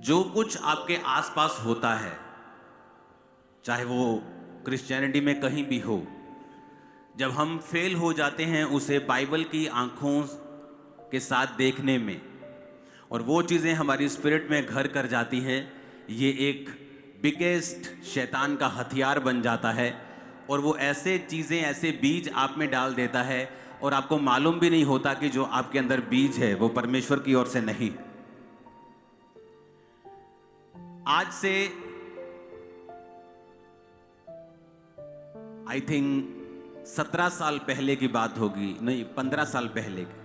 जो कुछ आपके आसपास होता है, चाहे वो क्रिश्चियनिटी में कहीं भी हो, जब हम फेल हो जाते हैं उसे बाइबल की आंखों के साथ देखने में, और वो चीज़ें हमारी स्पिरिट में घर कर जाती हैं, ये एक बिगेस्ट शैतान का हथियार बन जाता है। और वो ऐसे चीज़ें, ऐसे बीज आप में डाल देता है और आपको मालूम भी नहीं होता कि जो आपके अंदर बीज है वो परमेश्वर की ओर से नहीं। आज से आई थिंक 17 साल पहले की बात होगी, नहीं 15 साल पहले की,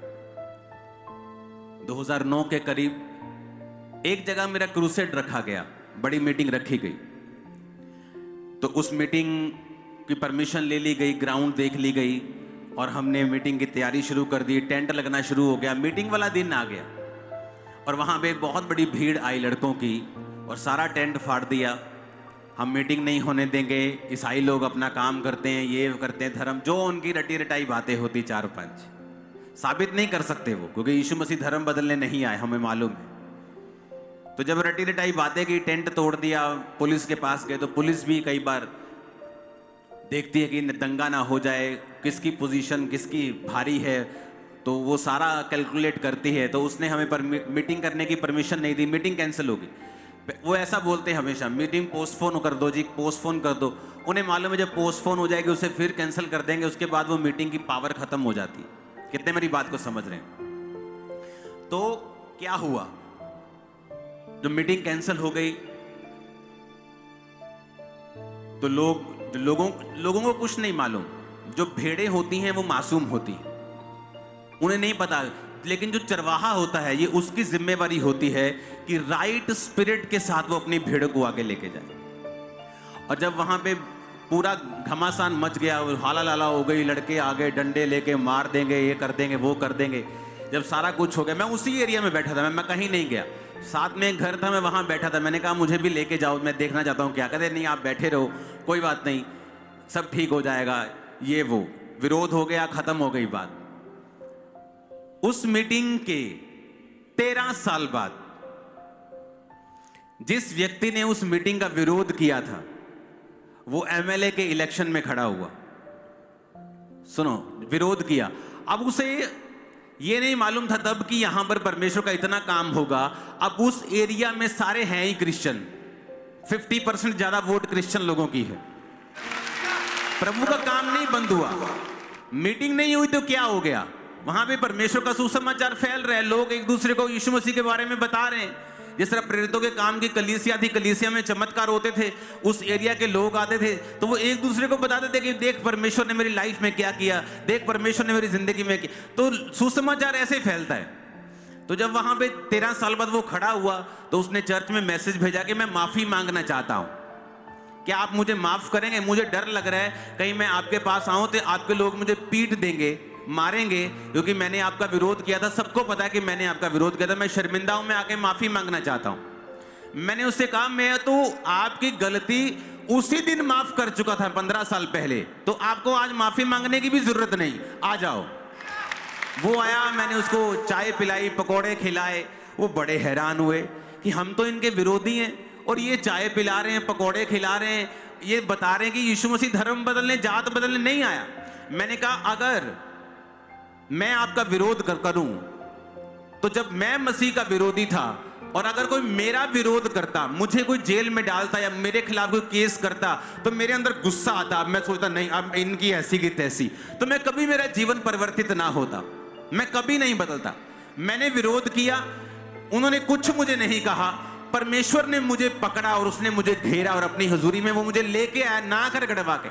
2009 के करीब एक जगह मेरा क्रूसेड रखा गया, बड़ी मीटिंग रखी गई। तो उस मीटिंग की परमिशन ले ली गई, ग्राउंड देख ली गई और हमने मीटिंग की तैयारी शुरू कर दी। टेंट लगना शुरू हो गया, मीटिंग वाला दिन आ गया और वहाँ पे बहुत बड़ी भीड़ आई लड़कों की और सारा टेंट फाड़ दिया। हम मीटिंग नहीं होने देंगे, ईसाई लोग अपना काम करते हैं, ये करते हैं, धर्म, जो उनकी रटी रटाई बातें होती 4-5 साबित नहीं कर सकते वो, क्योंकि यीशु मसीह धर्म बदलने नहीं आए, हमें मालूम है। तो जब रटी रटाई बातें की, टेंट तोड़ दिया, पुलिस के पास गए तो पुलिस भी कई बार देखती है कि दंगा ना हो जाए, किसकी पोजीशन किसकी भारी है, तो वो सारा कैलकुलेट करती है। तो उसने हमें मीटिंग करने की परमिशन नहीं दी, मीटिंग कैंसिल होगी। वो ऐसा बोलते हैं हमेशा, मीटिंग पोस्टपोन कर दो जी, पोस्टपोन कर दो। उन्हें मालूम है जब पोस्टपोन हो जाएगी उसे फिर कैंसिल कर देंगे, उसके बाद वो मीटिंग की पावर खत्म हो जाती है। कितने मेरी बात को समझ रहे हैं? तो क्या हुआ, जब मीटिंग कैंसिल हो गई तो लोगों को कुछ नहीं मालूम। जो भेड़ें होती हैं वो मासूम होती हैं, उन्हें नहीं पता, लेकिन जो चरवाहा होता है ये उसकी जिम्मेवारी होती है कि राइट स्पिरिट के साथ वो अपनी भेड़ों को आगे लेके जाए। और जब वहां पे पूरा घमासान मच गया, हाला लाला हो गई, लड़के आ गए डंडे लेके, मार देंगे, ये कर देंगे, वो कर देंगे, जब सारा कुछ हो गया, मैं उसी एरिया में बैठा था, मैं कहीं नहीं गया, साथ में एक घर था, मैं वहां बैठा था। मैंने कहा मुझे भी लेके जाओ, मैं देखना चाहता हूँ क्या। कहते नहीं आप बैठे रहो, कोई बात नहीं, सब ठीक हो जाएगा, ये वो विरोध हो गया, खत्म हो गई बात। उस मीटिंग के 13 साल बाद जिस व्यक्ति ने उस मीटिंग का विरोध किया था वो एमएलए के इलेक्शन में खड़ा हुआ। सुनो, विरोध किया। अब उसे ये नहीं मालूम था तब कि यहां पर परमेश्वर का इतना काम होगा। अब उस एरिया में सारे हैं ही क्रिश्चियन, 50% ज्यादा वोट क्रिश्चियन लोगों की है। प्रभु का काम नहीं बंद हुआ, मीटिंग नहीं हुई तो क्या हो गया, वहां पे परमेश्वर का सुसमाचार फैल रहा है, लोग एक दूसरे को यीशु मसीह के बारे में बता रहे हैं। जिस तरह प्रेरितों के काम की कलीसिया थी, कलीसिया में चमत्कार होते थे, उस एरिया के लोग आते थे तो वो एक दूसरे को बताते थे कि देख परमेश्वर ने मेरी लाइफ में क्या किया, देख परमेश्वर ने मेरी जिंदगी में किया। तो सुसमाचार ऐसे ही फैलता है। तो जब वहां पे 13 साल बाद वो खड़ा हुआ तो उसने चर्च में मैसेज भेजा कि मैं माफी मांगना चाहता हूं, क्या आप मुझे माफ करेंगे? मुझे डर लग रहा है कहीं मैं आपके पास आऊं तो आपके लोग मुझे पीट देंगे, मारेंगे, क्योंकि मैंने आपका विरोध किया था, सबको पता है कि मैंने आपका विरोध किया था, मैं शर्मिंदा हूं, मैं आके माफी मांगना चाहता हूं। मैंने उससे कहा मैं तो आपकी गलती उसी दिन माफ कर चुका था 15 साल पहले, तो आपको आज माफी मांगने की भी जरूरत नहीं, आ जाओ। वो आया, मैंने उसको चाय पिलाई, पकौड़े खिलाए। वो बड़े हैरान हुए कि हम तो इनके विरोधी हैं और ये चाय पिला रहे हैं, पकौड़े खिला रहे हैं, ये बता रहे हैं कि यीशु मसीह धर्म बदलने, जात बदलने नहीं आया। मैंने कहा अगर मैं आपका विरोध करूं तो जब मैं मसीह का विरोधी था और अगर कोई मेरा विरोध करता, मुझे कोई जेल में डालता या मेरे खिलाफ कोई केस करता तो मेरे अंदर गुस्सा आता। मैं सोचता नहीं अब इनकी ऐसी की तैसी, तो मैं कभी मेरा जीवन परिवर्तित ना होता, मैं कभी नहीं बदलता। मैंने विरोध किया, उन्होंने कुछ मुझे नहीं कहा, परमेश्वर ने मुझे पकड़ा और उसने मुझे घेरा और अपनी हुजूरी में वो मुझे लेके आया, नाक रगड़वा के,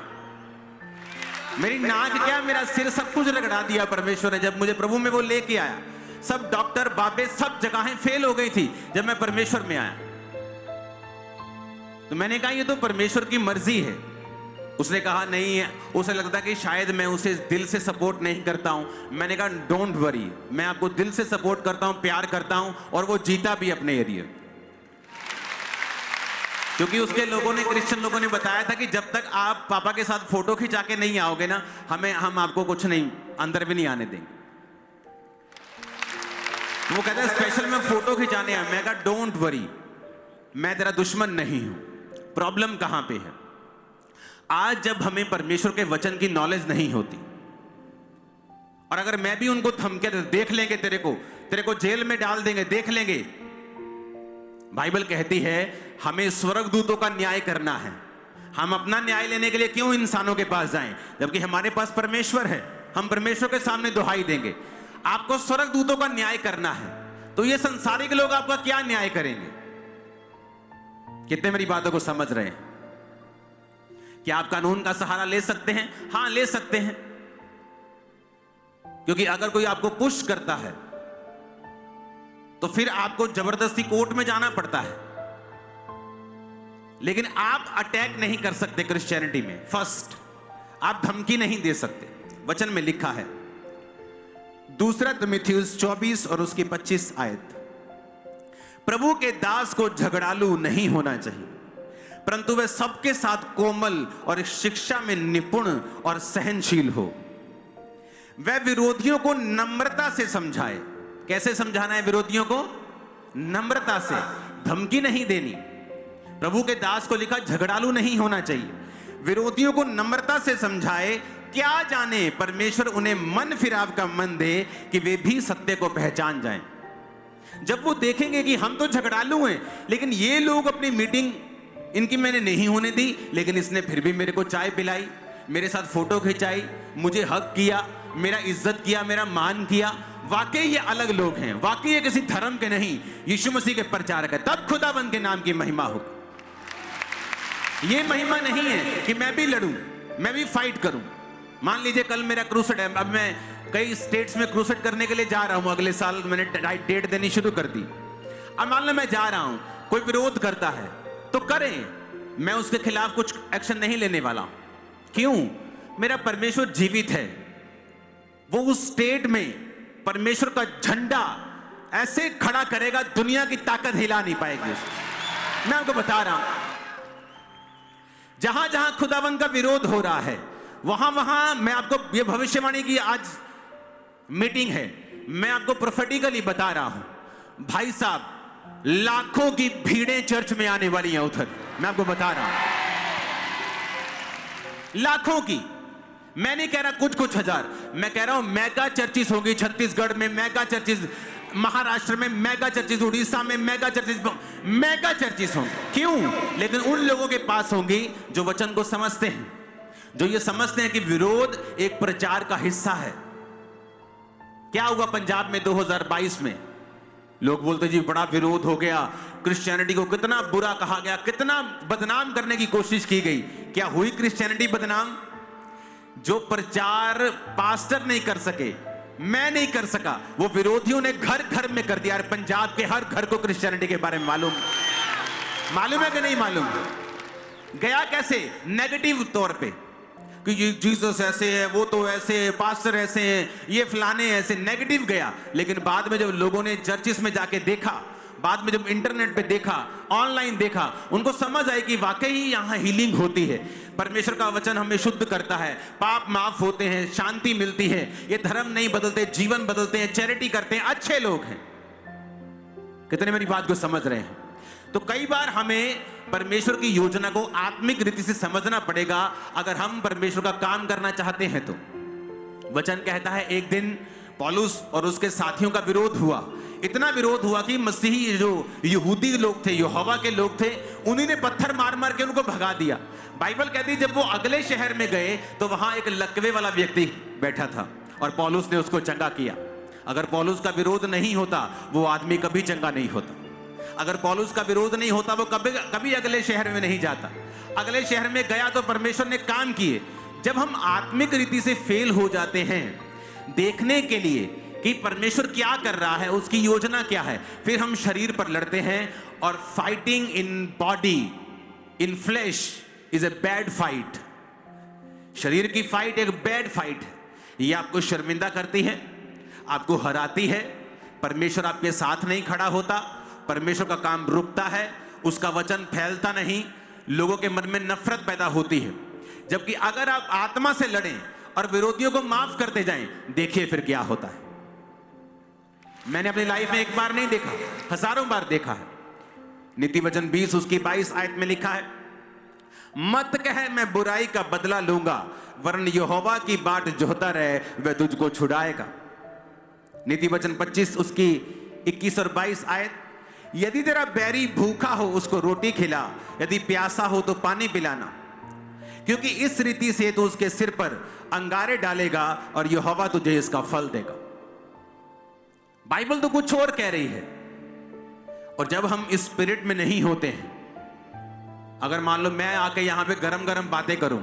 मेरी नाक क्या मेरा सिर सब कुछ रगड़ा दिया परमेश्वर ने। जब मुझे प्रभु में वो लेके आया, सब डॉक्टर बाबे सब जगहें फेल हो गई थी, जब मैं परमेश्वर में आया तो मैंने कहा ये तो परमेश्वर की मर्जी है। उसने कहा नहीं है, उसे लगता कि शायद मैं उसे दिल से सपोर्ट नहीं करता हूं। मैंने कहा डोंट वरी, मैं आपको दिल से सपोर्ट करता हूं, प्यार करता हूं, और वो जीता भी अपने एरिया, क्योंकि उसके लोगों ने, क्रिश्चियन लोगों ने बताया था कि जब तक आप पापा के साथ फोटो खिंचा के नहीं आओगे ना, हम आपको कुछ नहीं, अंदर भी नहीं आने देंगे। वो कहता है स्पेशल मैं फोटो खिंचाने आया। मैं कहा डोंट वरी, मैं तेरा दुश्मन नहीं हूं। प्रॉब्लम कहां पे है? आज जब हमें परमेश्वर के वचन की नॉलेज नहीं होती, और अगर मैं भी उनको थमके देख लेंगे, तेरे को जेल में डाल देंगे, देख लेंगे। बाइबल कहती है हमें स्वर्गदूतों का न्याय करना है। हम अपना न्याय लेने के लिए क्यों इंसानों के पास जाएं, जबकि हमारे पास परमेश्वर है। हम परमेश्वर के सामने दुहाई देंगे। आपको स्वर्गदूतों का न्याय करना है, तो ये संसारिक लोग आपका क्या न्याय करेंगे? कितने मेरी बातों को समझ रहे हैं? क्या आप कानून का सहारा ले सकते हैं? हां, ले सकते हैं, क्योंकि अगर कोई आपको पुश करता है तो फिर आपको जबरदस्ती कोर्ट में जाना पड़ता है, लेकिन आप अटैक नहीं कर सकते क्रिश्चियनिटी में। फर्स्ट, आप धमकी नहीं दे सकते। वचन में लिखा है 2 तिमुथियुस 24 और उसकी 25 आयत, प्रभु के दास को झगड़ालू नहीं होना चाहिए, परंतु वह सबके साथ कोमल और शिक्षा में निपुण और सहनशील हो। वह विरोधियों को नम्रता से समझाए। कैसे समझाना है विरोधियों को? नम्रता से, धमकी नहीं देनी। प्रभु के दास को लिखा झगड़ालू नहीं होना चाहिए, विरोधियों को नम्रता से समझाए। क्या जाने परमेश्वर उन्हें मन फिराव का मन दे कि वे भी सत्य को पहचान जाएं। जब वो देखेंगे कि हम तो झगड़ालू हैं, लेकिन ये लोग अपनी मीटिंग इनकी मैंने नहीं होने दी, लेकिन इसने फिर भी मेरे को चाय पिलाई, मेरे साथ फोटो खिंचाई, मुझे हक किया, मेरा इज्जत किया, मेरा मान किया, वाकई ये अलग लोग हैं, वाकई ये किसी धर्म के नहीं, यीशु मसीह के प्रचारक है, तब खुदाबंद के नाम की महिमा हो। ये महिमा नहीं है कि मैं भी लड़ूं, मैं भी फाइट करूं। मान लीजिए कल मेरा क्रूसेड है, अब मैं कई स्टेट्स में क्रूसेड करने के लिए जा रहा हूं, अगले साल मैंने डेट देनी शुरू कर दी। अब मान लो मैं जा रहा हूं, कोई विरोध करता है तो करें, मैं उसके खिलाफ कुछ एक्शन नहीं लेने वाला। क्यों? मेरा परमेश्वर जीवित है, वो उस स्टेट में परमेश्वर का झंडा ऐसे खड़ा करेगा, दुनिया की ताकत हिला नहीं पाएगी। मैं आपको बता रहा हूं, जहां जहां खुदावंद का विरोध हो रहा है, वहां वहां मैं आपको यह भविष्यवाणी की आज मीटिंग है, मैं आपको प्रोफेटिकली बता रहा हूं, भाई साहब लाखों की भीड़ें चर्च में आने वाली हैं उधर। मैं आपको बता रहा हूं, लाखों की। मैं नहीं कह रहा कुछ हजार, मैं कह रहा हूं मेगा चर्चिस होंगी छत्तीसगढ़ में, मेगा चर्चिस महाराष्ट्र में, मेगा चर्चिस उड़ीसा में, मेगा चर्चिस होंगी। क्यों? लेकिन उन लोगों के पास होंगी जो वचन को समझते हैं, जो ये समझते हैं कि विरोध एक प्रचार का हिस्सा है। क्या हुआ पंजाब में 2022 में? लोग बोलते जी बड़ा विरोध हो गया, क्रिश्चियनिटी को कितना बुरा कहा गया, कितना बदनाम करने की कोशिश की गई। क्या हुई क्रिश्चियनिटी बदनाम? जो प्रचार पास्टर नहीं कर सके, मैं नहीं कर सका, वो विरोधियों ने घर घर में कर दिया। पंजाब के हर घर को क्रिश्चियनिटी के बारे में मालूम है कि नहीं मालूम? गया कैसे? नेगेटिव तौर पे कि जीसस ऐसे है, वो तो ऐसे है, पास्टर ऐसे हैं, ये फलाने ऐसे, नेगेटिव गया। लेकिन बाद में जब लोगों ने चर्चिस में जाके देखा, बाद में जब इंटरनेट पे देखा, ऑनलाइन देखा, उनको समझ आई कि वाकई यहाँ हीलिंग होती है, परमेश्वर का वचन हमें शुद्ध करता है, पाप माफ होते हैं, शांति मिलती है, ये धर्म नहीं बदलते, जीवन बदलते हैं, चैरिटी करते हैं, अच्छे लोग हैं। कितने मेरी बात को समझ रहे हैं? तो कई बार हमें परमेश्वर की योजना को आत्मिक रीति से समझना पड़ेगा अगर हम परमेश्वर का काम करना चाहते हैं। तो वचन कहता है एक दिन पौलुस और उसके साथियों का विरोध हुआ, इतना विरोध हुआ कि मसीही जो यहूदी लोग थे, यहोवा के लोग थे, उन्हीं ने पत्थर मार मार के उनको भगा दिया। बाइबल कहती है जब वो अगले शहर में गए तो वहां एक लकवे वाला व्यक्ति बैठा था और पौलुस ने उसको चंगा किया। अगर पौलुस का विरोध नहीं होता वो आदमी कभी चंगा नहीं होता। अगर पौलुस का विरोध नहीं होता वो कभी अगले शहर में नहीं जाता। अगले शहर में गया तो परमेश्वर ने काम किए। जब हम आत्मिक रीति से फेल हो जाते हैं देखने के लिए कि परमेश्वर क्या कर रहा है, उसकी योजना क्या है, फिर हम शरीर पर लड़ते हैं। और fighting in body in flash is a bad fight. शरीर की फाइट एक बैड फाइट है। ये आपको शर्मिंदा करती है, आपको हराती है। परमेश्वर आपके साथ नहीं खड़ा होता, परमेश्वर का काम रुकता है, उसका वचन फैलता नहीं, लोगों के मन में नफरत पैदा होती है। जबकि अगर आप आत्मा से लड़ें और विरोधियों को माफ करते जाएं, देखिए फिर क्या होता है। मैंने अपनी लाइफ में एक बार नहीं देखा, हजारों बार देखा है। नीति वचन 20 उसकी 22 आयत में लिखा है, मत कह मैं बुराई का बदला लूंगा, वरन यहोवा की बाट जोहता रहे, वह तुझको छुड़ाएगा। नीति वचन 25 उसकी 21 और 22 आयत, यदि तेरा बैरी भूखा हो उसको रोटी खिला, यदि प्यासा हो तो पानी पिलाना, क्योंकि इस रीति से तो उसके सिर पर अंगारे डालेगा और यहोवा तुझे इसका फल देगा। बाइबल तो कुछ और कह रही है। और जब हम इस स्पिरिट में नहीं होते हैं, अगर मान लो मैं आके यहां पे गरम गरम बातें करूं,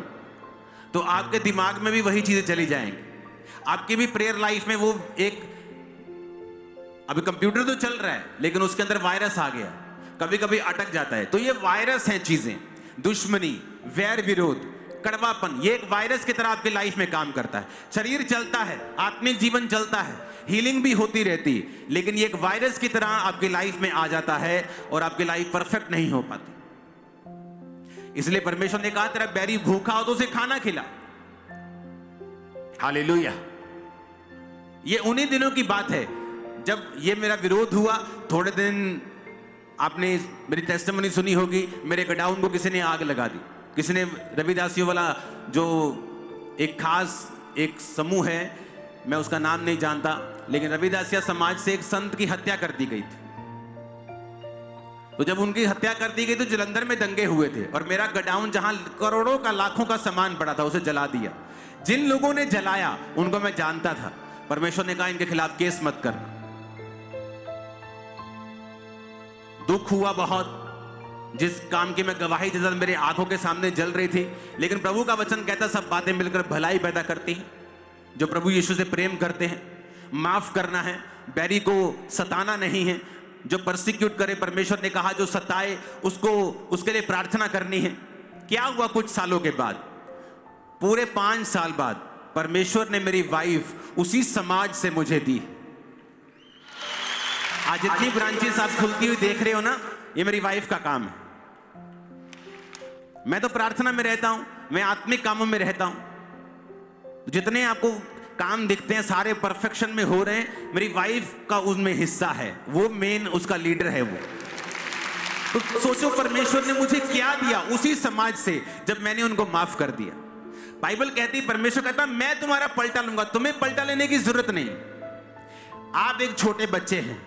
तो आपके दिमाग में भी वही चीजें चली जाएंगी। आपकी भी प्रेयर लाइफ में वो एक, अभी कंप्यूटर तो चल रहा है लेकिन उसके अंदर वायरस आ गया, कभी कभी अटक जाता है। तो ये वायरस हैं चीजें, दुश्मनी, वैर विरोध, कड़वापन, ये एक वायरस की तरह आपकी लाइफ में काम करता है। शरीर चलता है, आत्मिक जीवन चलता है, हीलिंग भी होती रहती, लेकिन ये एक वायरस की तरह आपकी लाइफ में आ जाता है और आपकी लाइफ परफेक्ट नहीं हो पाती। इसलिए परमेश्वर ने कहा तेरा बैरी भूखा हो तो उसे खाना खिला। हालेलुया। ये उन्हीं दिनों की बात है जब ये मेरा विरोध हुआ। थोड़े दिन आपने मेरी टेस्टिमनी सुनी होगी, मेरे गोडाउन को किसी ने आग लगा दी। किसी ने, रविदासियों वाला जो एक खास एक समूह है, मैं उसका नाम नहीं जानता, लेकिन रविदासिया समाज से एक संत की हत्या कर दी गई थी। तो जब उनकी हत्या कर दी गई तो जलंधर में दंगे हुए थे और मेरा गोडाउन जहां करोड़ों का, लाखों का सामान पड़ा था, उसे जला दिया। जिन लोगों ने जलाया उनको मैं जानता था। परमेश्वर ने कहा इनके खिलाफ केस मत करना। दुख हुआ बहुत, जिस काम की मैं गवाही देता मेरे आंखों के सामने जल रही थी, लेकिन प्रभु का वचन कहता सब बातें मिलकर भलाई पैदा करती हैं। जो प्रभु यीशु से प्रेम करते हैं, माफ करना है, बैरी को सताना नहीं है। जो परसिक्यूट करे, परमेश्वर ने कहा जो सताए उसको, उसके लिए प्रार्थना करनी है। क्या हुआ कुछ सालों के बाद, पूरे 5 साल बाद परमेश्वर ने मेरी वाइफ उसी समाज से मुझे दी। आज जितनी ब्रांचेस आप खुलती हुई देख रहे हो ना, ये मेरी वाइफ का काम है। मैं तो प्रार्थना में रहता हूं, मैं आत्मिक कामों में रहता हूं। जितने आपको काम दिखते हैं सारे परफेक्शन में हो रहे हैं, मेरी वाइफ का उसमें हिस्सा है, वो मेन उसका लीडर है वो। तो सोचो परमेश्वर ने मुझे क्या दिया उसी समाज से, जब मैंने उनको माफ कर दिया। बाइबल कहती, परमेश्वर कहता मैं तुम्हारा पलटा लूंगा, तुम्हें पलटा लेने की जरूरत नहीं। आप एक छोटे बच्चे हैं,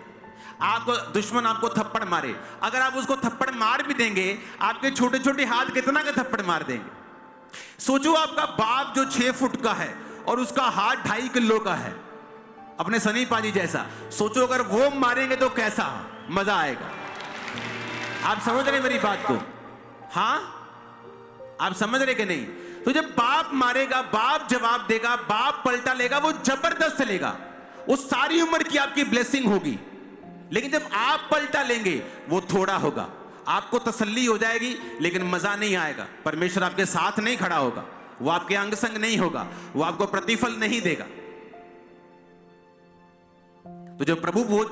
आपको दुश्मन आपको थप्पड़ मारे, अगर आप उसको थप्पड़ मार भी देंगे, आपके छोटे छोटे हाथ कितना का थप्पड़ मार देंगे। सोचो आपका बाप जो 6 फुट का है और उसका हाथ 2.5 किलो का है, अपने सनी पाजी जैसा, सोचो अगर वो मारेंगे तो कैसा मजा आएगा। आप समझ रहे मेरी बात को? हाँ, आप समझ रहे कि नहीं? तो जब बाप मारेगा, बाप जवाब देगा, बाप पलटा लेगा, वो जबरदस्त लेगा, वो सारी उम्र की आपकी ब्लेसिंग होगी। लेकिन जब आप पलटा लेंगे वो थोड़ा होगा, आपको तसल्ली हो जाएगी लेकिन मजा नहीं आएगा। परमेश्वर आपके साथ नहीं खड़ा होगा, वो आपके अंग संग नहीं होगा, वो आपको प्रतिफल नहीं देगा। तो जब प्रभु भोज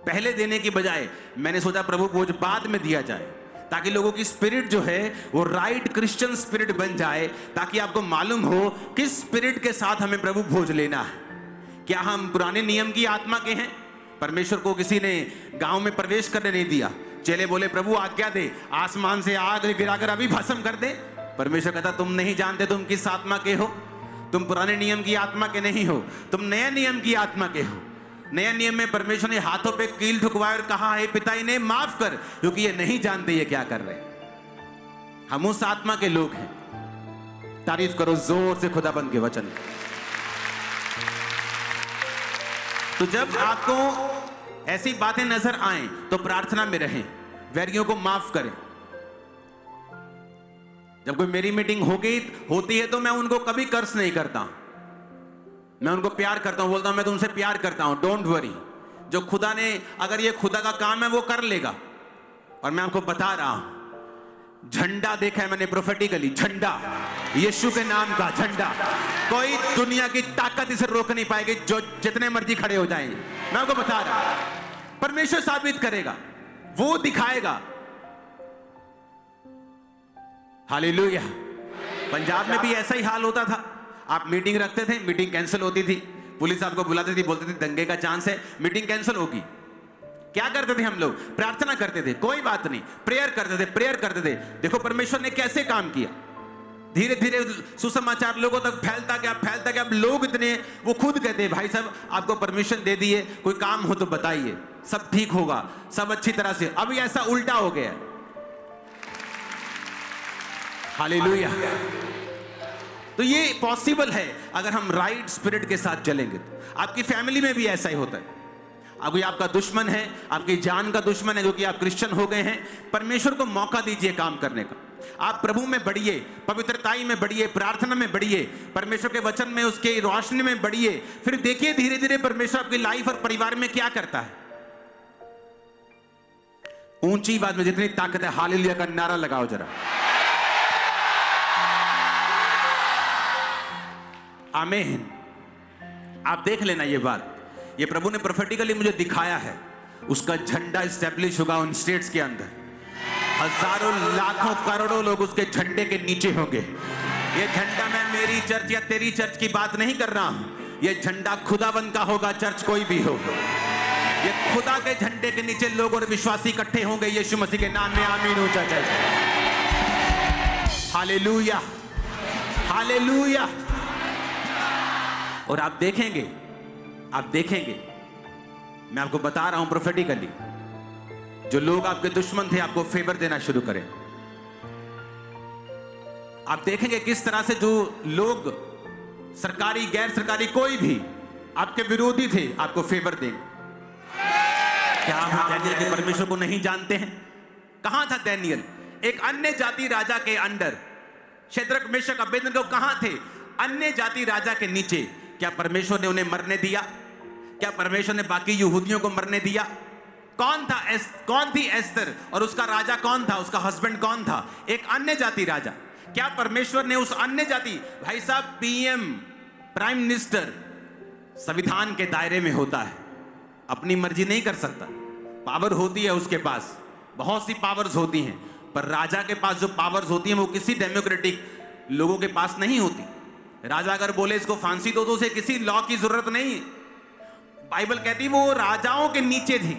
पहले देने की बजाय मैंने सोचा प्रभु भोज बाद में दिया जाए, ताकि लोगों की स्पिरिट जो है वो राइट क्रिश्चियन स्पिरिट बन जाए, ताकि आपको मालूम हो किस स्पिरिट के साथ हमें प्रभु भोज लेना है। क्या हम पुराने नियम की आत्मा के हैं? परमेश्वर को किसी ने गांव में प्रवेश करने नहीं दिया, चेले बोले प्रभु आज्ञा दे, आसमान से आग गिराकर अभी भस्म कर दे। परमेश्वर कहता तुम नहीं जानते तुम किस आत्मा के हो, तुम पुराने नियम की आत्मा के नहीं हो, तुम नए नियम की आत्मा के हो। नए नियम में परमेश्वर ने हाथों पे कील ठुकवाए और कहा है पिता इन्हें माफ कर, क्योंकि ये नहीं जानते ये क्या कर रहे। हम उस आत्मा के लोग हैं। तारीफ करो जोर से खुदाबंद के वचन। तो जब आपको ऐसी बातें नजर आए तो प्रार्थना में रहें, वैरियों को माफ करें। जब कोई मेरी मीटिंग होती है तो मैं उनको कभी कर्स नहीं करता, मैं उनको प्यार करता हूं, बोलता हूं मैं तुमसे प्यार करता हूं, डोंट वरी। जो खुदा ने, अगर ये खुदा का काम है वो कर लेगा। और मैं आपको बता रहा हूं, झंडा देखा है मैंने प्रोफेटिकली, झंडा, यीशु के नाम का झंडा। कोई दुनिया की ताकत इसे रोक नहीं पाएगी, जो जितने मर्जी खड़े हो जाएंगे। मैं आपको बता रहा हूं, परमेश्वर साबित करेगा, वो दिखाएगा। हालेलुया। पंजाब में भी ऐसा ही हाल होता था। आप मीटिंग रखते थे, मीटिंग कैंसिल होती थी, पुलिस आपको बुलाती थी, बोलती थी दंगे का चांस है, मीटिंग कैंसिल होगी। क्या करते थे हम लोग? प्रार्थना करते थे, कोई बात नहीं, प्रेयर करते थे। देखो परमेश्वर ने कैसे काम किया, धीरे धीरे सुसमाचार लोगों तक फैलता गया। अब लोग इतने, वो खुद कहते हैं भाई साहब आपको परमिशन दे दिए, कोई काम हो तो बताइए, सब ठीक होगा, सब अच्छी तरह से। अभी ऐसा उल्टा हो गया। हालेलुया। तो ये पॉसिबल है अगर हम राइट स्पिरिट के साथ चलेंगे। आपकी फैमिली में भी ऐसा ही होता है। कोई आपका दुश्मन है, आपकी जान का दुश्मन है, क्योंकि आप क्रिश्चियन हो गए हैं, परमेश्वर को मौका दीजिए काम करने का। आप प्रभु में बढ़िए, पवित्रताई में बढ़िए, प्रार्थना में बढ़िए, परमेश्वर के वचन में, उसके रोशनी में बढ़िए। फिर देखिए धीरे धीरे परमेश्वर आपकी लाइफ और परिवार में क्या करता है। ऊंची बात में जितनी ताकत है, हालेलुया का नारा लगाओ जरा। आमीन। आप देख लेना ये बात, ये प्रभु ने प्रोफेटिकली मुझे दिखाया है। उसका झंडा स्टैब्लिश होगा उन स्टेट्स के अंदर। हजारों लाखों करोड़ों लोग उसके झंडे के नीचे होंगे। ये झंडा, मैं मेरी चर्च या तेरी चर्च की बात नहीं कर रहा हूं, ये झंडा खुदावंद का होगा, चर्च कोई भी हो। ये खुदा के झंडे के नीचे लोग और विश्वासी इकट्ठे होंगे यीशु मसीह के नाम में। आमीन। ऊंचा चाहिए। Hallelujah, hallelujah. और आप देखेंगे, मैं आपको बता रहा हूं प्रोफेटिकली, जो लोग आपके दुश्मन थे आपको फेवर देना शुरू करें। आप देखेंगे किस तरह से जो लोग सरकारी गैर सरकारी कोई भी आपके विरोधी थे आपको फेवर देंगे। क्या आप डैनियल के परमेश्वर को नहीं जानते हैं? कहां था डैनियल? एक अन्य जाति राजा के अंडर। शद्रक मेशक अबेदनगो कहां थे? अन्य जाति राजा के नीचे। क्या परमेश्वर ने उन्हें मरने दिया? क्या परमेश्वर ने बाकी यहूदियों को मरने दिया? कौन थी एस्तर? और उसका राजा कौन था? उसका हस्बैंड कौन था? एक अन्य जाति राजा। क्या परमेश्वर ने उस अन्य जाति, भाई साहब पीएम, प्राइम मिनिस्टर संविधान के दायरे में होता है, अपनी मर्जी नहीं कर सकता। पावर होती है उसके पास, बहुत सी पावर्स होती हैं, पर राजा के पास जो पावर्स होती हैं वो किसी डेमोक्रेटिक लोगों के पास नहीं होती। राजा अगर बोले इसको फांसी दो तो उसे किसी लॉ की जरूरत नहीं है। बाइबल कहती वो राजाओं के नीचे थी।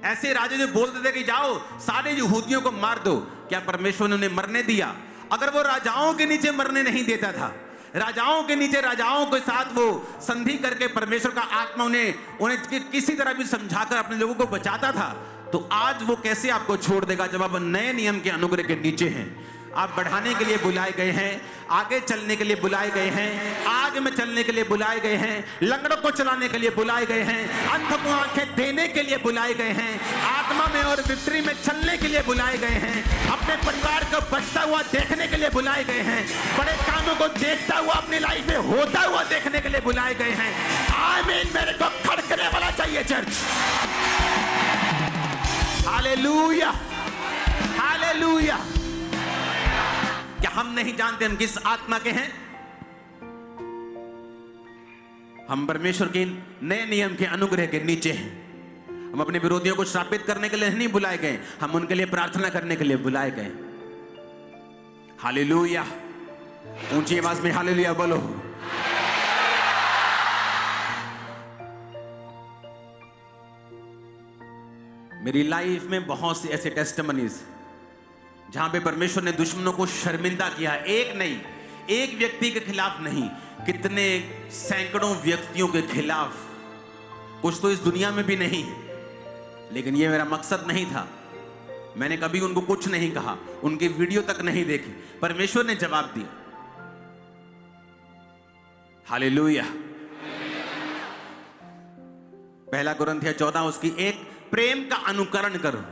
ऐसे राजा जो बोलते थे कि जाओ सारे यहूदियों को मार दो, क्या परमेश्वर ने उन्हें मरने दिया? अगर वो राजाओं के नीचे मरने नहीं देता था, राजाओं के नीचे राजाओं के साथ वो संधि करके परमेश्वर का आत्मा उन्हें किसी तरह भी समझाकर अपने लोगों को बचाता था, तो आज वो कैसे आपको छोड़ देगा जब आप नए नियम के अनुग्रह के नीचे हैं। आप बढ़ाने के लिए बुलाए गए हैं, आगे चलने के लिए बुलाए गए हैं, आगे में चलने के लिए बुलाए गए हैं, लंगड़ों को चलाने के लिए बुलाए गए हैं, अंधों को आंखें देने के लिए बुलाए गए हैं, आत्मा में और विक्ट्री में चलने के लिए बुलाए गए हैं, अपने परिवार को बचता हुआ देखने के लिए बुलाए गए हैं, बड़े कामों को देखता हुआ अपनी लाइफ में होता हुआ देखने के लिए बुलाए गए हैं। आमीन। मेरे को खड़कने वाला चाहिए चर्च। Hallelujah, hallelujah. क्या हम नहीं जानते हम किस आत्मा के हैं? हम परमेश्वर के नए नियम के अनुग्रह के नीचे हैं। हम अपने विरोधियों को श्रापित करने के लिए नहीं बुलाए गए, हम उनके लिए प्रार्थना करने के लिए बुलाए गए। हालेलुया। ऊंची आवाज में हालेलुया बोलो। मेरी लाइफ में बहुत सी ऐसे टेस्टिमनीज जहां पे परमेश्वर ने दुश्मनों को शर्मिंदा किया। एक नहीं, एक व्यक्ति के खिलाफ नहीं, कितने सैकड़ों व्यक्तियों के खिलाफ। कुछ तो इस दुनिया में भी नहीं है, लेकिन ये मेरा मकसद नहीं था। मैंने कभी उनको कुछ नहीं कहा, उनकी वीडियो तक नहीं देखी, परमेश्वर ने जवाब दिया। हालेलुया। पहला कुरिन्थियों 14 उसकी 1, प्रेम का अनुकरण करो।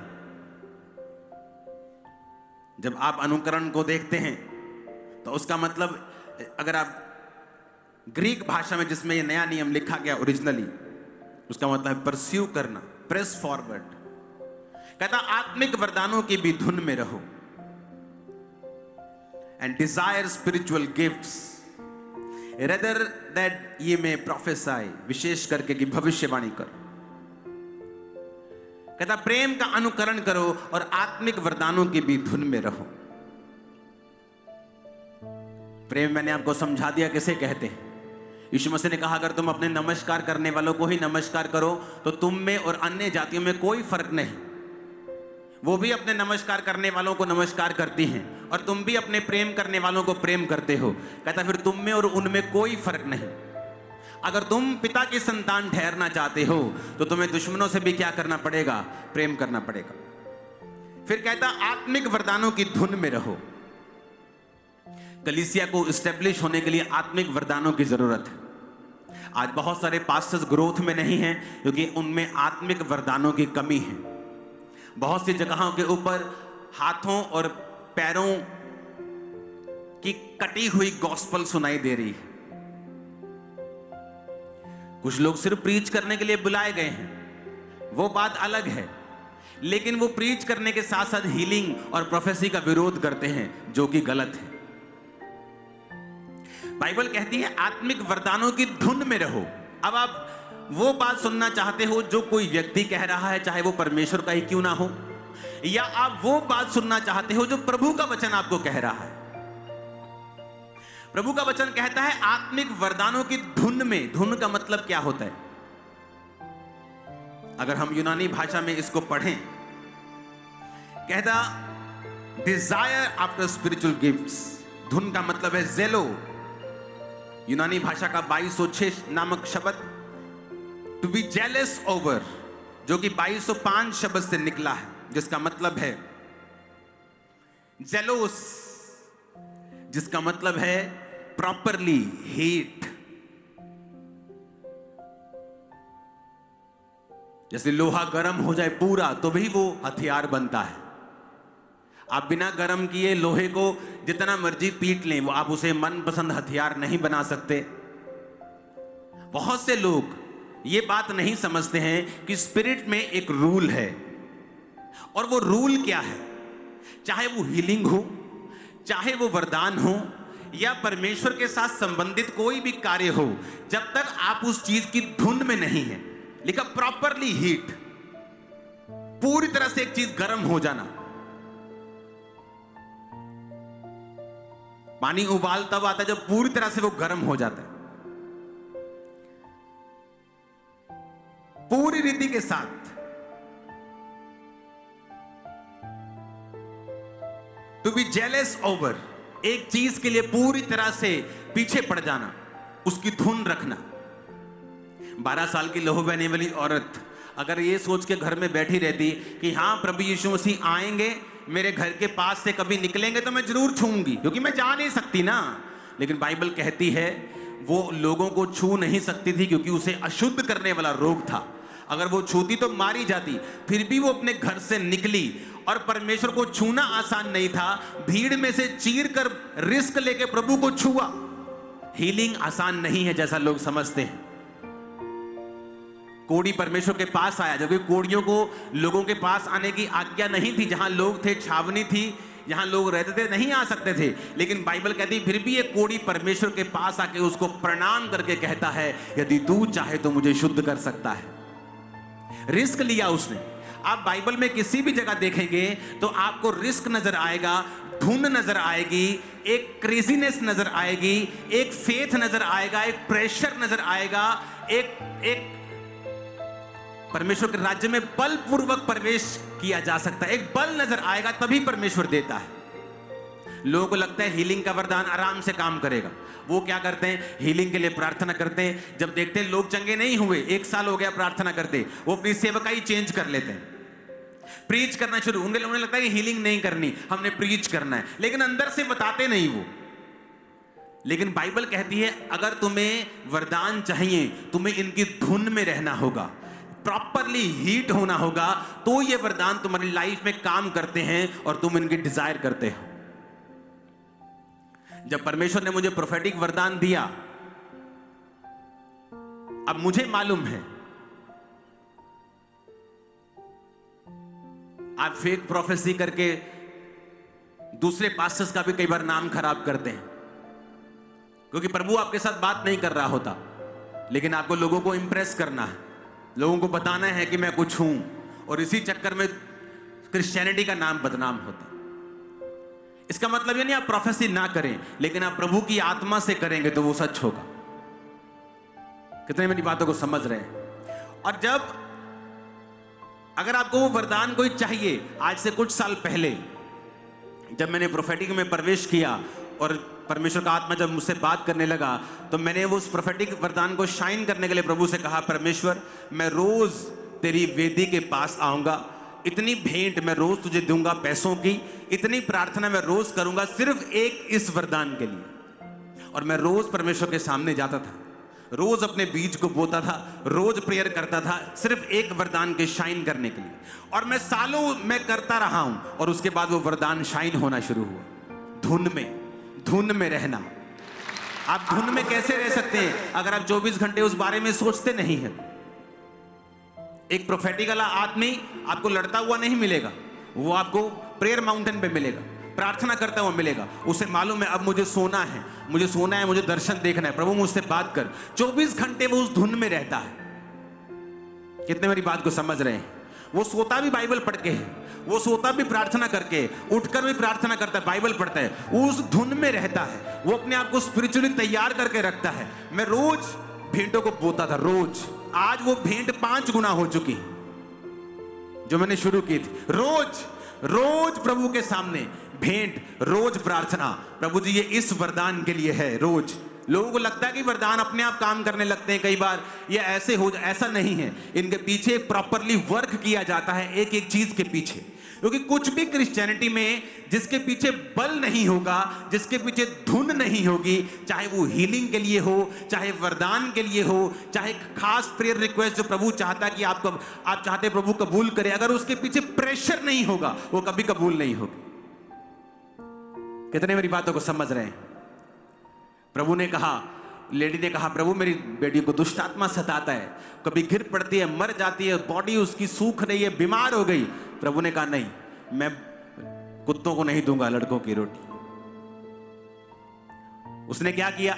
जब आप अनुकरण को देखते हैं तो उसका मतलब, अगर आप ग्रीक भाषा में जिसमें ये नया नियम लिखा गया ओरिजिनली, उसका मतलब है परस्यू करना, प्रेस फॉरवर्ड। कहता आत्मिक वरदानों की भी धुन में रहो and desire spiritual gifts rather that ये में प्रोफेसाई, विशेष करके कि भविष्यवाणी करो। कहता प्रेम का अनुकरण करो और आत्मिक वरदानों की भी धुन में रहो। प्रेम मैंने आपको समझा दिया किसे कहते हैं। यीशु मसीह ने कहा, अगर तुम अपने नमस्कार करने वालों को ही नमस्कार करो तो तुम में और अन्य जातियों में कोई फर्क नहीं। वो भी अपने नमस्कार करने वालों को नमस्कार करती हैं और तुम भी अपने प्रेम करने वालों को प्रेम करते हो। कहता फिर तुम में और उनमें कोई फर्क नहीं। अगर तुम पिता की संतान ठहरना चाहते हो तो तुम्हें दुश्मनों से भी क्या करना पड़ेगा? प्रेम करना पड़ेगा। फिर कहता आत्मिक वरदानों की धुन में रहो। कलीसिया को एस्टेब्लिश होने के लिए आत्मिक वरदानों की जरूरत है। आज बहुत सारे पास्टर्स ग्रोथ में नहीं हैं क्योंकि उनमें आत्मिक वरदानों की कमी है। बहुत सी जगहों के ऊपर हाथों और पैरों की कटी हुई गॉस्पेल सुनाई दे रही है। कुछ लोग सिर्फ प्रीच करने के लिए बुलाए गए हैं, वो बात अलग है, लेकिन वो प्रीच करने के साथ साथ हीलिंग और प्रोफेसी का विरोध करते हैं, जो कि गलत है। बाइबल कहती है आत्मिक वरदानों की धुन में रहो। अब आप वो बात सुनना चाहते हो जो कोई व्यक्ति कह रहा है, चाहे वो परमेश्वर का ही क्यों ना हो, या आप वो बात सुनना चाहते हो जो प्रभु का वचन आपको कह रहा है। प्रभु का वचन कहता है आत्मिक वरदानों की धुन में। धुन का मतलब क्या होता है? अगर हम यूनानी भाषा में इसको पढ़ें, कहता डिजायर आफ्टर स्पिरिचुअल गिफ्ट्स। धुन का मतलब है जेलो। यूनानी भाषा का 2206 नामक शब्द टू बी जेलस ओवर, जो कि 2205 शब्द से निकला है, जिसका मतलब है जेलोस, जिसका मतलब है प्रॉपरली हीट। जैसे लोहा गर्म हो जाए पूरा तो भी वो हथियार बनता है। आप बिना गर्म किए लोहे को जितना मर्जी पीट लें, वो आप उसे मनपसंद हथियार नहीं बना सकते। बहुत से लोग ये बात नहीं समझते हैं कि स्पिरिट में एक रूल है, और वो रूल क्या है? चाहे वो हीलिंग हो, चाहे वो वरदान हो, या परमेश्वर के साथ संबंधित कोई भी कार्य हो, जब तक आप उस चीज की धुन में नहीं है, लिखा प्रॉपरली हीट, पूरी तरह से एक चीज गर्म हो जाना। पानी उबाल तब आता है जब पूरी तरह से वो गर्म हो जाता है, पूरी रीति के साथ। टू बी जेलस ओवर, एक चीज के लिए पूरी तरह से पीछे पड़ जाना, उसकी धुन रखना। 12 साल की लहू बहने वाली औरत अगर ये सोच के घर में बैठी रहती कि हाँ प्रभु यीशु मसीह आएंगे, मेरे घर के पास से कभी निकलेंगे तो मैं जरूर छूऊंगी, क्योंकि मैं जा नहीं सकती ना। लेकिन बाइबल कहती है वो लोगों को छू नहीं सकती थी क्योंकि उसे अशुद्ध करने वाला रोग था। अगर वो छूती तो मारी जाती। फिर भी वो अपने घर से निकली, और परमेश्वर को छूना आसान नहीं था। भीड़ में से चीर कर रिस्क लेके प्रभु को छुआ। हीलिंग आसान नहीं है जैसा लोग समझते हैं। कोढ़ी परमेश्वर के पास आया, जबकि कोढ़ियों को लोगों के पास आने की आज्ञा नहीं थी। जहां लोग थे, छावनी थी, जहां लोग रहते थे, नहीं आ सकते थे। लेकिन बाइबल कहती फिर भी एक कोढ़ी परमेश्वर के पास आके उसको प्रणाम करके कहता है यदि तू चाहे तो मुझे शुद्ध कर सकता है। रिस्क लिया उसने। आप बाइबल में किसी भी जगह देखेंगे तो आपको रिस्क नजर आएगा, धुन नजर आएगी, एक क्रेजीनेस नजर आएगी, एक फेथ नजर आएगा, एक प्रेशर नजर आएगा, एक परमेश्वर के राज्य में बलपूर्वक प्रवेश किया जा सकता है। एक बल नजर आएगा, तभी परमेश्वर देता है। लोगों को लगता है हीलिंग का वरदान आराम से काम करेगा। वो क्या करते हैं? हीलिंग के लिए प्रार्थना करते हैं। जब देखते हैं लोग चंगे नहीं हुए, 1 साल हो गया प्रार्थना करते, वो अपनी सेवकाई चेंज कर लेते हैं, प्रीच करना शुरू। उन्हें लगता है कि हीलिंग नहीं करनी, हमने प्रीच करना है, लेकिन अंदर से बताते नहीं वो। लेकिन बाइबल कहती है अगर तुम्हें वरदान चाहिए, तुम्हें इनकी धुन में रहना होगा, प्रॉपरली हीट होना होगा, तो ये वरदान तुम्हारी लाइफ में काम करते हैं और तुम इनकी डिजायर करते हो। जब परमेश्वर ने मुझे प्रोफेटिक वरदान दिया, अब मुझे मालूम है आप फेक प्रोफेसी करके दूसरे पास्टर्स का भी कई बार नाम खराब करते हैं, क्योंकि प्रभु आपके साथ बात नहीं कर रहा होता, लेकिन आपको लोगों को इंप्रेस करना है, लोगों को बताना है कि मैं कुछ हूं, और इसी चक्कर में क्रिश्चियनिटी का नाम बदनाम होता है। इसका मतलब ये नहीं आप प्रोफेसी ना करें, लेकिन आप प्रभु की आत्मा से करेंगे तो वो सच होगा। कितने मेरी बातों को समझ रहे हैं? और जब अगर आपको वो वरदान कोई चाहिए, आज से कुछ साल पहले जब मैंने प्रोफेटिक में प्रवेश किया और परमेश्वर का आत्मा जब मुझसे बात करने लगा, तो मैंने वो उस प्रोफेटिक वरदान को शाइन करने के लिए प्रभु से कहा, परमेश्वर मैं रोज तेरी वेदी के पास आऊंगा, इतनी भेंट मैं रोज तुझे दूंगा पैसों की, इतनी प्रार्थना मैं रोज करूंगा सिर्फ एक इस वरदान के लिए। और मैं रोज परमेश्वर के सामने जाता था, रोज अपने बीज को बोता था, रोज प्रेयर करता था सिर्फ एक वरदान के शाइन करने के लिए। और मैं सालों में करता रहा हूं, और उसके बाद वो वरदान शाइन होना शुरू हुआ। धुन में रहना। आप धुन में कैसे रह सकते हैं अगर आप 24 घंटे उस बारे में सोचते नहीं हैं? एक प्रोफेटिक वाला आदमी आपको लड़ता हुआ नहीं मिलेगा, वो आपको प्रेयर माउंटेन पे मिलेगा, प्रार्थना करता हुआ मिलेगा। उसे मालूम है अब मुझे सोना है, मुझे दर्शन देखना है, प्रभु मुझसे बात कर। 24 घंटे वो उस धुन में रहता है। कितने मेरी बात को समझ रहे हैं? वो सोता भी बाइबल पढ़ के है, वो सोता भी प्रार्थना करके, उठकर भी प्रार्थना करता है, बाइबल पढ़ता है, उस धुन में रहता है, वो अपने आप को स्पिरिचुअली तैयार करके रखता है। मैं रोज भेंटों को बोता था, रोज। आज वो भेंट 5 गुना हो चुकी जो मैंने शुरू की थी। रोज प्रभु के सामने भेंट, रोज प्रार्थना। प्रभु जी ये इस वरदान के लिए है। रोज लोगों को लगता है कि वरदान अपने आप काम करने लगते हैं, कई बार ये ऐसे हो, ऐसा नहीं है। इनके पीछे प्रॉपरली वर्क किया जाता है, एक एक चीज के पीछे। क्योंकि कुछ भी क्रिश्चियनिटी में जिसके पीछे बल नहीं होगा, जिसके पीछे धुन नहीं होगी, चाहे वो हीलिंग के लिए हो, चाहे वरदान के लिए हो, चाहे खास प्रेयर रिक्वेस्ट जो प्रभु चाहता है कि आप चाहते प्रभु कबूल करे, अगर उसके पीछे प्रेशर नहीं होगा वो कभी कबूल नहीं होगी। कितने मेरी बातों को समझ रहे हैं? प्रभु ने कहा, लेडी ने कहा, प्रभु मेरी बेटी को दुष्ट आत्मा सताता है, कभी गिर पड़ती है, मर जाती है, बॉडी उसकी सूख रही है, बीमार हो गई। प्रभु ने कहा नहीं, मैं कुत्तों को नहीं दूंगा लड़कों की रोटी। उसने क्या किया?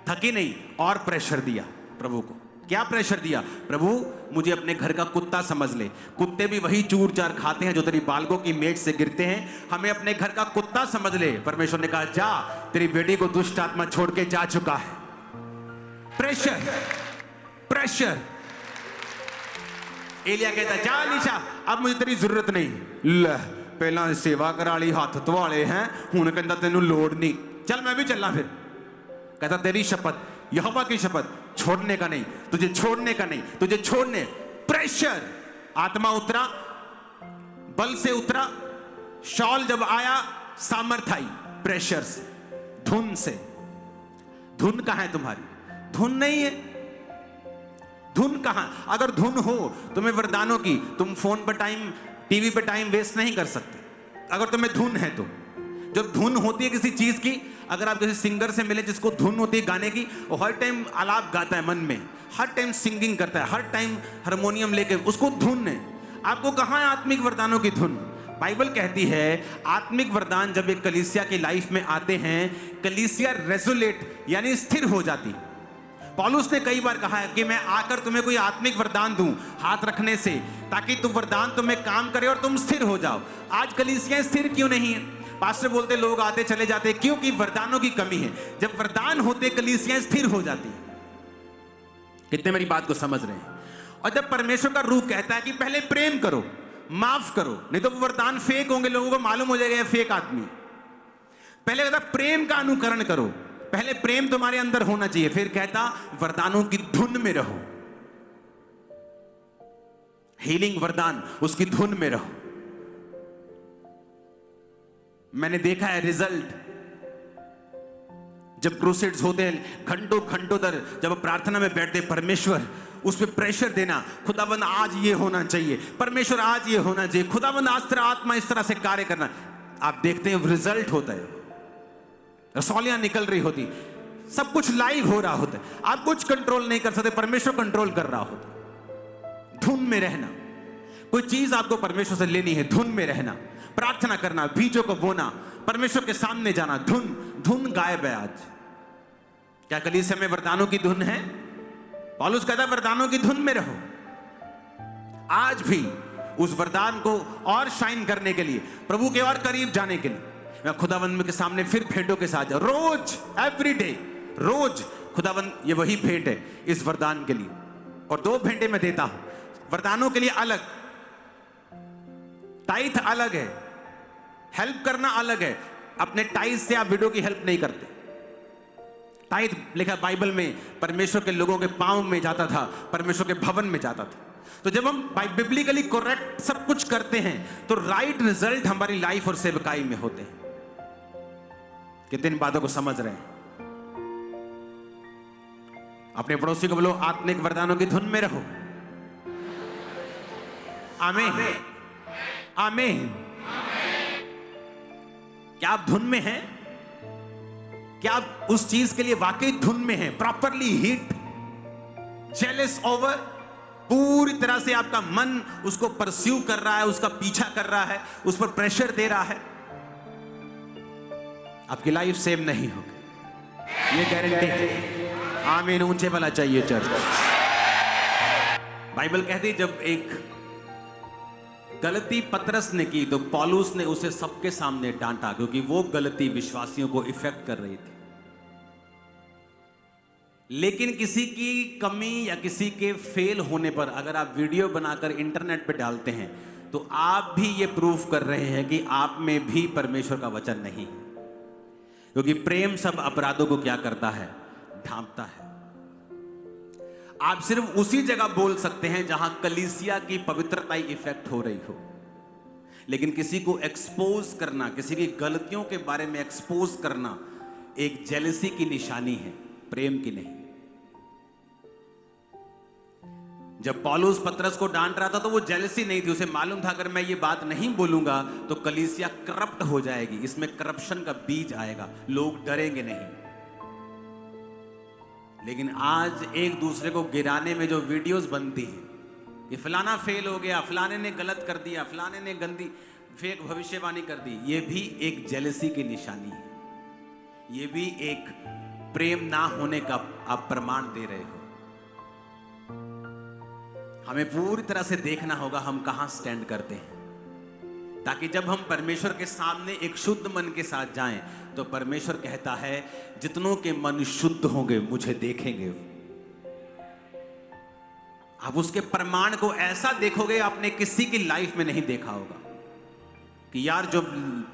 थकी नहीं, और प्रेशर दिया प्रभु को। क्या प्रेशर दिया? प्रभु मुझे अपने घर का कुत्ता समझ ले, कुत्ते भी वही चूर चार खाते हैं जो तेरी बालकों की मेज से गिरते हैं, हमें अपने घर का कुत्ता समझ ले। परमेश्वर ने कहा जा, तेरी बेटी को दुष्ट आत्मा छोड़ के जा चुका है। प्रेशर। एलिया कहता जा अलीशा, अब मुझे तेरी जरूरत नहीं। ले पहला सेवा करा ली, हाथ धवाले हैं, हुण कहता तेनू लोड़ नहीं, चल मैं भी चलना। फिर कहता तेरी शपथ, यहोवा की शपथ, छोड़ने का नहीं, तुझे छोड़ने का नहीं, तुझे छोड़ने। प्रेशर। आत्मा उतरा, बल से उतरा। शॉल जब आया सामर्थ आई, प्रेशर से, धुन से। धुन कहां है तुम्हारी? धुन नहीं है। धुन कहां? अगर धुन हो तुम्हें वरदानों की, तुम फोन पर टाइम, टीवी पे टाइम वेस्ट नहीं कर सकते अगर तुम्हें धुन है तो। जब धुन होती है किसी चीज की, अगर आप किसी सिंगर से मिले जिसको धुन होती है गाने की, वो हर टाइम आलाप गाता है मन में, हर टाइम सिंगिंग करता है, हर टाइम हारमोनियम लेके, उसको धुन है। आपको कहां है आत्मिक वरदानों की धुन? बाइबल कहती है आत्मिक वरदान जब एक कलीसिया की लाइफ में आते हैं, कलीसिया रेजोलेट यानी स्थिर हो जाती। पौलुस ने कई बार कहा है कि मैं आकर तुम्हें कोई आत्मिक वरदान दूं हाथ रखने से, ताकि तुम वरदान तुम्हें काम करे और तुम स्थिर हो जाओ। आज कलीसिया स्थिर क्यों नहीं है? पास्टर बोलते लोग आते चले जाते, क्योंकि वरदानों की कमी है। जब वरदान होते कलीसिया स्थिर हो जाती है। कितने मेरी बात को समझ रहे हैं? और जब परमेश्वर का रूह कहता है कि पहले प्रेम करो, माफ करो, नहीं तो वो वरदान फेक होंगे, लोगों को मालूम हो जाएगा फेक आदमी। पहले कहता प्रेम का अनुकरण करो, पहले प्रेम तुम्हारे अंदर होना चाहिए, फिर कहता वरदानों की धुन में रहो। हीलिंग वरदान, उसकी धुन में रहो। मैंने देखा है रिजल्ट, जब क्रूसेड्स होते हैं घंटों घंटों तक, जब प्रार्थना में बैठते, परमेश्वर उस पर प्रेशर देना, खुदाबंद आज ये होना चाहिए, परमेश्वर आज ये होना चाहिए, खुदाबंद आज तेरा आत्मा इस तरह से कार्य करना। आप देखते हैं रिजल्ट होता है, रसौलियां निकल रही होती, सब कुछ लाइव हो रहा होता है। आप कुछ कंट्रोल नहीं कर सकते, परमेश्वर कंट्रोल कर रहा होता। धुन में रहना, कोई चीज आपको परमेश्वर से लेनी है, धुन में रहना, प्रार्थना करना, बीजों को बोना, परमेश्वर के सामने जाना। धुन गायब है आज। क्या कलीसिया में वरदानों की धुन है? पौलुस कहता है वरदानों की धुन में रहो। आज भी उस वरदान को और शाइन करने के लिए, प्रभु के और करीब जाने के लिए, मैं खुदावंद के सामने फिर भेंटों के साथ जाऊं। रोज, एवरी डे, रोज खुदावन ये वही भेंट है इस वरदान के लिए, और 2 भेंटें मैं देता हूं। वरदानों के लिए अलग, टाइथ अलग है, हेल्प करना अलग है। अपने टाइथ से आप विडो की हेल्प नहीं करते। टाइथ लिखा बाइबल में परमेश्वर के लोगों के पांव में जाता था, परमेश्वर के भवन में जाता था। तो जब हम बिब्लिकली करेक्ट सब कुछ करते हैं तो राइट रिजल्ट हमारी लाइफ और सेवकाई में होते हैं। कितनी बातों को समझ रहे हैं? अपने पड़ोसी को बोलो आत्मिक वरदानों की धुन में रहो। आमीन, आमीन। क्या आप धुन में हैं? क्या आप उस चीज के लिए वाकई धुन में हैं? प्रॉपरली हीट, जेलस ओवर, पूरी तरह से आपका मन उसको परस्यू कर रहा है, उसका पीछा कर रहा है, उस पर प्रेशर दे रहा है, आपकी लाइफ सेम नहीं होगी, ये गारंटी है। आमीन, ऊंचे वाला चाहिए चर्च। बाइबल कहती जब एक गलती पतरस ने की तो पौलुस ने उसे सबके सामने डांटा, क्योंकि वो गलती विश्वासियों को इफेक्ट कर रही थी। लेकिन किसी की कमी या किसी के फेल होने पर अगर आप वीडियो बनाकर इंटरनेट पे डालते हैं तो आप भी ये प्रूफ कर रहे हैं कि आप में भी परमेश्वर का वचन नहीं है, क्योंकि प्रेम सब अपराधों को क्या करता है? ढांपता है। आप सिर्फ उसी जगह बोल सकते हैं जहां कलीसिया की पवित्रता इफेक्ट हो रही हो, लेकिन किसी को एक्सपोज करना, किसी की गलतियों के बारे में एक्सपोज करना एक जेलसी की निशानी है, प्रेम की नहीं। जब पौलुस पतरस को डांट रहा था तो वो जेलसी नहीं थी, उसे मालूम था अगर मैं ये बात नहीं बोलूंगा तो कलीसिया करप्ट हो जाएगी, इसमें करप्शन का बीज आएगा, लोग डरेंगे नहीं। लेकिन आज एक दूसरे को गिराने में जो वीडियोस बनती हैं, ये फलाना फेल हो गया, फलाने ने गलत कर दिया, फलाने ने गंदी फेक भविष्यवाणी कर दी, ये भी एक जेलसी की निशानी है, ये भी एक प्रेम ना होने का आप प्रमाण दे रहे हो। हमें पूरी तरह से देखना होगा हम कहां स्टैंड करते हैं, ताकि जब हम परमेश्वर के सामने एक शुद्ध मन के साथ जाएं तो परमेश्वर कहता है जितनों के मन शुद्ध होंगे मुझे देखेंगे। आप उसके प्रमाण को ऐसा देखोगे आपने किसी की लाइफ में नहीं देखा होगा कि यार जो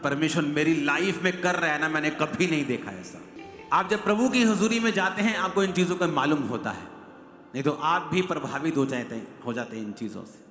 परमेश्वर मेरी लाइफ में कर रहा है ना, मैंने कभी नहीं देखा ऐसा। आप जब प्रभु की हुजूरी में जाते हैं आपको इन चीजों का मालूम होता है, नहीं तो आप भी प्रभावित हो जाते हैं इन चीजों से।